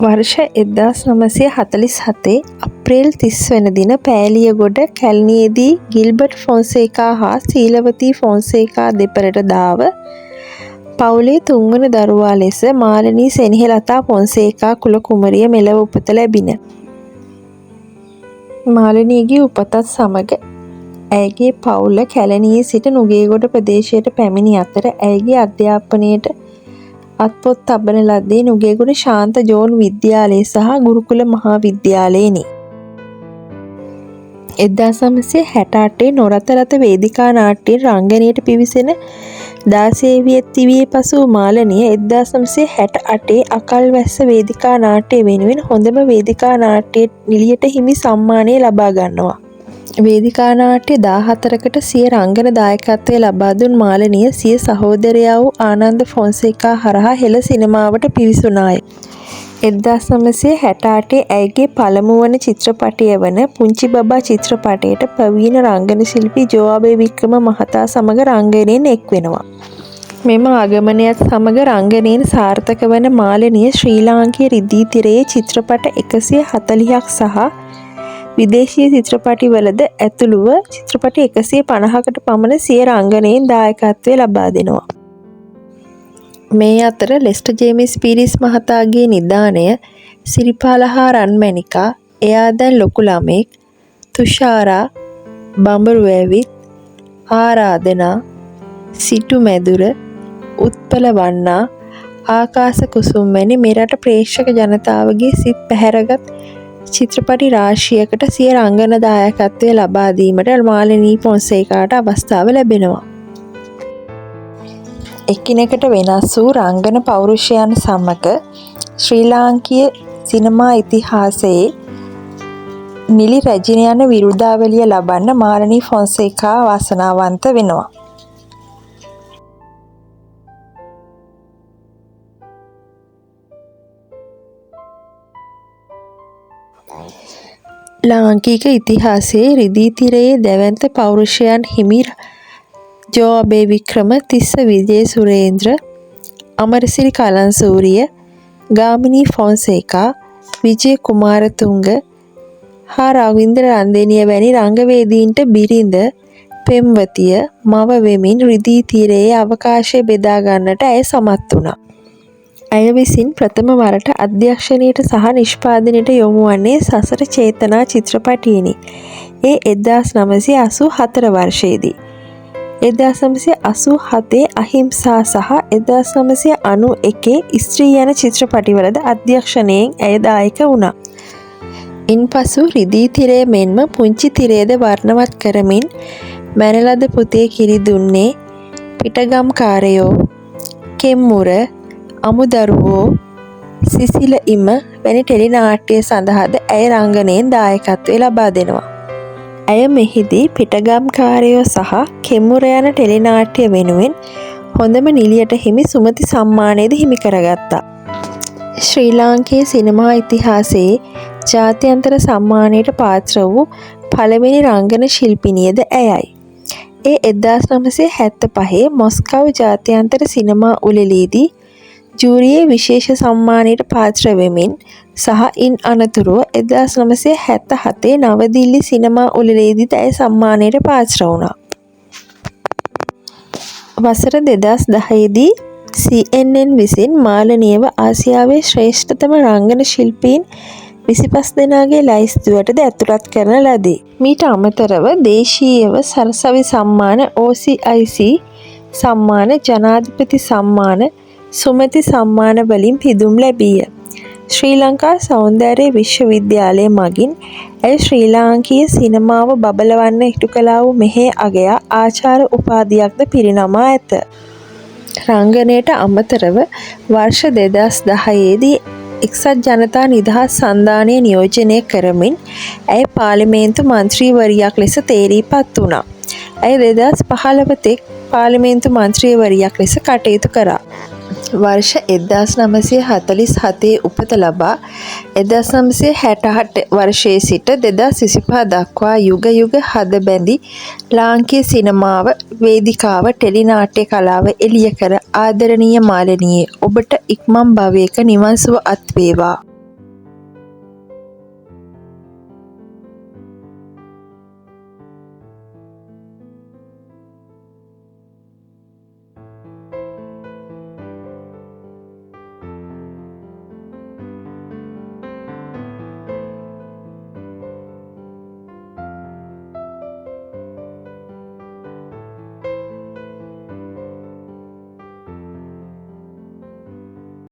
වර්ෂ 1947 අප්‍රේල් 30 වන දින පෑලියගොඩ කැලණියේදී ගිල්බර්ට් ෆොන්සේකා හා සීලවතී ෆොන්සේකා දෙපළට දාව පවුලේ තුන්වන දරුවා ලෙස මාලනී සෙනෙහෙලතා ෆොන්සේකා කුල කුමරිය මෙලොව උපත ලැබින. මාලනීගේ උපතත් සමග ඇයගේ පවුල කැලණියේ සිට නුගේගොඩ ප්‍රදේශයට පැමිණි අතර ඇයගේ අධ්‍යාපනයට අත්පොත් තබන ලද්දේ නුගේගොඩ ශාන්ත ජෝන් විද්‍යාලය සහ ගුරුකුල මහා විද්‍යාලයෙනි. 1968 නොරතරත වේදිකා නාට්‍යයෙන් රංගනයට පිවිසෙන දාසේවියත් තිවියේ පසු මාලනිය 1968 අකල්වැස්ස වේදිකා නාට්‍ය වෙනුවෙන් හොඳම වේදිකා නාට්‍ය නිළියට හිමි සම්මානය ලබා ගන්නවා. වේදිකා නාට්‍ය 14කට සිය රංගන දායකත්වය ලබා දුන් මාලනිය සිය සහෝදරයා වූ ආනන්ද ෆොන්සේකා හරහා හෙළ සිනමාවට පිවිසුනාය. 1968 ඇයගේ පළමු වන චිත්‍රපටය වන පුංචි බබා චිත්‍රපටයට ප්‍රවීණ රංගන ශිල්පී ජෝආබේ වික්‍රම මහතා සමග රංගනයෙන් එක්වෙනවා. මෙම ආගමනයත් සමග රංගනයෙන් සාර්ථක වන මාලනිය ශ්‍රී ලාංකීය රිදී තිරයේ චිත්‍රපට 140ක් සහ විදේශීය චිත්‍රපටිවලද ඇතුළුව චිත්‍රපටි 150කට පමණ සිය රංගනයෙන් දායකත්වය ලබා දෙනවා. මේ අතර ලෙස්ටර් ජේම්ස් පීරිස් මහතාගේ නිධානය සිරිපාල හා රන්මැණිකා, එයා දැන් ලොකු ළමෙක්, තුෂාරා, බඹරු ඇවිත්, ආරාධනා, සිටු මැදුර, උත්පල වන්නා, ආකාශ කුසුම් වැනි මෙරට ප්‍රේක්ෂක ජනතාවගේ සිත් පැහැරගත් චිත්‍රපටි රාශියකට සිය රංගන දායකත්වය ලබා දීමට මාලනී ෆොන්සේකාට අවස්ථාව ලැබෙනවා. එකිනෙකට වෙනස් වූ රංගන පෞරුෂයන් සමග ශ්‍රී ලාංකීය සිනමා ඉතිහාසයේ නිලි රැජින යන විරුදාවලිය ලබන්න මාලනී ෆොන්සේකා වාසනාවන්ත වෙනවා. ලාංකික ඉතිහාසයේ රිදී තිරයේ දැවැන්ත පෞරුෂයන් හිමි ජෝආබේ වික්‍රම, තිස්ස විජේසුරේන්ද්‍ර, අමරසිරි කලන්සූරිය, ගාමිණී ෆොන්සේකා, විජය කුමාරතුංග හා රවින්ද්‍ර රන්දෙනිය වැනි රංගවේදීන්ට බිරිඳ, පෙම්වතිය, මව වෙමින් රිදී තිරයේ අවකාශය බෙදා ගන්නට ඇය සමත් වුණා. ඇය විසින් ප්‍රථම වරට අධ්‍යක්ෂණයට සහ නිෂ්පාදනයට යොමු වන්නේ සසර චේතනා චිත්‍රපටයෙනි. ඒ 1984 වර්ෂයේදී. 1987 අහිංසා සහ 1991 ස්ත්‍රී යන චිත්‍රපටිවලද අධ්‍යක්ෂණයෙන් ඇය දායක වුණා. ඉන්පසු රිදී තිරය මෙන්ම පුංචි තිරයද වර්ණවත් කරමින් මැනලද පුතේ කිරි දුන්නේ, පිටගම්කාරයෝ, කෙම්මුර, අමුදරුවෝ, සිසිල ඉම වැනි ටෙලි නාට්‍ය සඳහාද ඇය රංගනයෙන් දායකත්වය ලබා දෙනවා. ඇය මෙහිදී පිටගම්කාරයෝ සහ කෙම්මුර යන ටෙලි නාට්‍ය වෙනුවෙන් හොඳම නිළියට හිමි සුමති සම්මානයද හිමි කරගත්තා. ශ්‍රී ලාංකීය සිනමා ඉතිහාසයේ ජාත්‍යන්තර සම්මානයට පාත්‍ර වූ පළවෙනි රංගන ශිල්පිනියද ඇයයි. ඒ 1975 මොස්කව් ජාත්‍යන්තර සිනමා උළෙලේදී ජූරියේ විශේෂ සම්මානයට පාත්‍ර වෙමින් සහ ඉන් අනතුරුව 1977 නවදිල්ලි සිනමා උළෙලේදීද ඇය සම්මානයට පාත්‍ර වුණා. වසර 2010 දී CNN විසින් මාලනියව ආසියාවේ ශ්‍රේෂ්ඨතම රංගන ශිල්පීන් 25 දෙනාගේ ලයිස්තුවටද ඇතුළත් කරන ලදී. මීට අමතරව දේශීයව සරසවි සම්මාන, OCIC සම්මාන, ජනාධිපති සම්මාන, සුමති සම්මාන වලින් පිදුම් ලැබීය. ශ්‍රී ලංකා සෞන්දර්ය විශ්වවිද්‍යාලය මගින් ඇය ශ්‍රී ලාංකීය සිනමාව බබලවන්න ඉටු කළා වූ මෙහෙය අගයා ආචාර්ය උපාධියක්ද පිරිනමා ඇත. රංගනයට අමතරව වර්ෂ 2010 දී එක්සත් ජනතා නිදහස් සන්ධානය නියෝජනය කරමින් ඇය පාර්ලිමේන්තු මන්ත්‍රීවරියක් ලෙස තේරීපත් වුණා. ඇය 2015 තෙක් පාර්ලිමේන්තු මන්ත්‍රීවරියක් ලෙස කටයුතු කරා. වර්ෂ 1947 උපත ලබා 1968 වර්ෂයේ සිට 2025 දක්වා යුග යුග හද බැඳි ලාංකීය සිනමාව, වේදිකාව, ටෙලි නාට්‍ය කලාව එළිය කර ආදරණීය මාලනියේ ඔබට ඉක්මන් භවයක නිවන් සුව අත් වේවා.